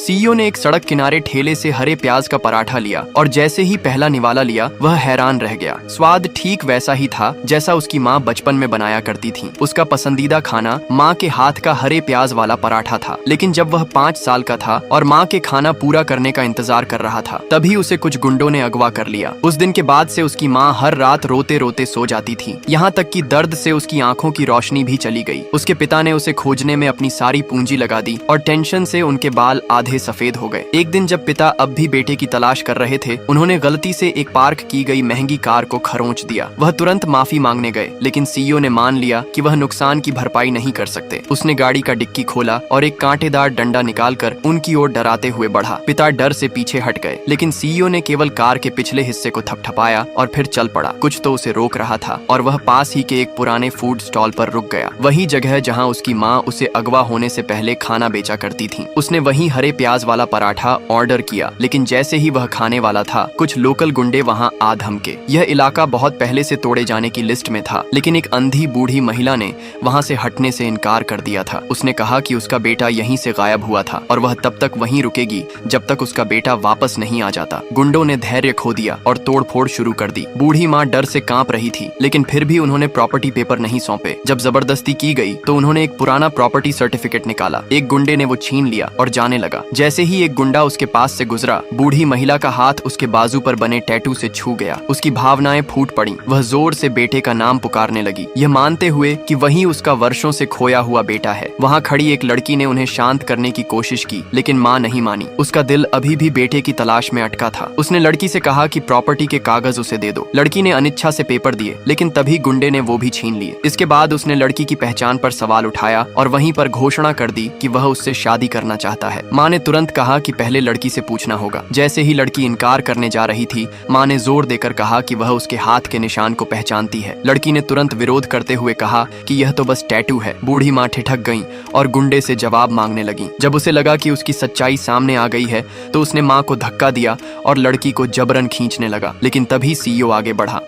CEO ने एक सड़क किनारे ठेले से हरे प्याज का पराठा लिया और जैसे ही पहला निवाला लिया वह हैरान रह गया। स्वाद ठीक वैसा ही था जैसा उसकी माँ बचपन में बनाया करती थी। उसका पसंदीदा खाना माँ के हाथ का हरे प्याज वाला पराठा था। लेकिन जब वह 5 साल का था और माँ के खाना पूरा करने का इंतजार कर रहा था, तभी उसे कुछ गुंडों ने अगवा कर लिया। उस दिन के बाद से उसकी माँ हर रात रोते रोते सो जाती थी, यहाँ तक कि दर्द से उसकी आंखों की रोशनी भी चली गई। उसके पिता ने उसे खोजने में अपनी सारी पूंजी लगा दी और टेंशन से उनके बाल आधे सफेद हो गए। एक दिन जब पिता अब भी बेटे की तलाश कर रहे थे, उन्होंने गलती से एक पार्क की गई महंगी कार को खरोंच दिया। वह तुरंत माफी मांगने गए, लेकिन सीईओ ने मान लिया कि वह नुकसान की भरपाई नहीं कर सकते। उसने गाड़ी का डिक्की खोला और एक कांटेदार डंडा निकालकर उनकी ओर डराते हुए बढ़ा। पिता डर से पीछे हट गए, लेकिन सीईओ ने केवल कार के पिछले हिस्से को थपथपाया और फिर चल पड़ा। कुछ तो उसे रोक रहा था और वह पास ही के एक पुराने फूड स्टॉल पर रुक गया। वही जगह जहाँ उसकी माँ उसे अगवा होने से पहले खाना बेचा करती थी। उसने वही हरे प्याज वाला पराठा ऑर्डर किया, लेकिन जैसे ही वह खाने वाला था, कुछ लोकल गुंडे वहाँ आ धमके। यह इलाका बहुत पहले से तोड़े जाने की लिस्ट में था, लेकिन एक अंधी बूढ़ी महिला ने वहाँ से हटने से इनकार कर दिया था। उसने कहा कि उसका बेटा यहीं से गायब हुआ था और वह तब तक वहीं रुकेगी जब तक उसका बेटा वापस नहीं आ जाता। गुंडों ने धैर्य खो दिया और तोड़फोड़ शुरू कर दी। बूढ़ी माँ डर से कांप रही थी, लेकिन फिर भी उन्होंने प्रॉपर्टी पेपर नहीं सौंपे। जब जबरदस्ती की गई तो उन्होंने एक पुराना प्रॉपर्टी सर्टिफिकेट निकाला। एक गुंडे ने वो छीन लिया और जाने लगा। जैसे ही एक गुंडा उसके पास से गुजरा, बूढ़ी महिला का हाथ उसके बाजू पर बने टैटू से छू गया। उसकी भावनाएं फूट पड़ी। वह जोर से बेटे का नाम पुकारने लगी, यह मानते हुए कि वही उसका वर्षों से खोया हुआ बेटा है। वहाँ खड़ी एक लड़की ने उन्हें शांत करने की कोशिश की, लेकिन माँ नहीं मानी। उसका दिल अभी भी बेटे की तलाश में अटका था। उसने लड़की से कहा कि प्रॉपर्टी के कागज उसे दे दो। लड़की ने अनिच्छा से पेपर दिए, लेकिन तभी गुंडे ने वो भी छीन लिए। इसके बाद उसने लड़की की पहचान पर सवाल उठाया और वहीं पर घोषणा कर दी कि वह उससे शादी करना चाहता है। माँ ने तुरंत कहा कि पहले लड़की से पूछना होगा। जैसे ही लड़की इनकार करने जा रही थी, माँ ने जोर देकर कहा कि वह उसके हाथ के निशान को पहचानती है। लड़की ने तुरंत विरोध करते हुए कहा कि यह तो बस टैटू है। बूढ़ी माँ ठिठक गई और गुंडे से जवाब मांगने लगी। जब उसे लगा कि उसकी सच्चाई सामने आ गई है, तो उसने माँ को धक्का दिया और लड़की को जबरन खींचने लगा, लेकिन तभी सीईओ आगे बढ़ा।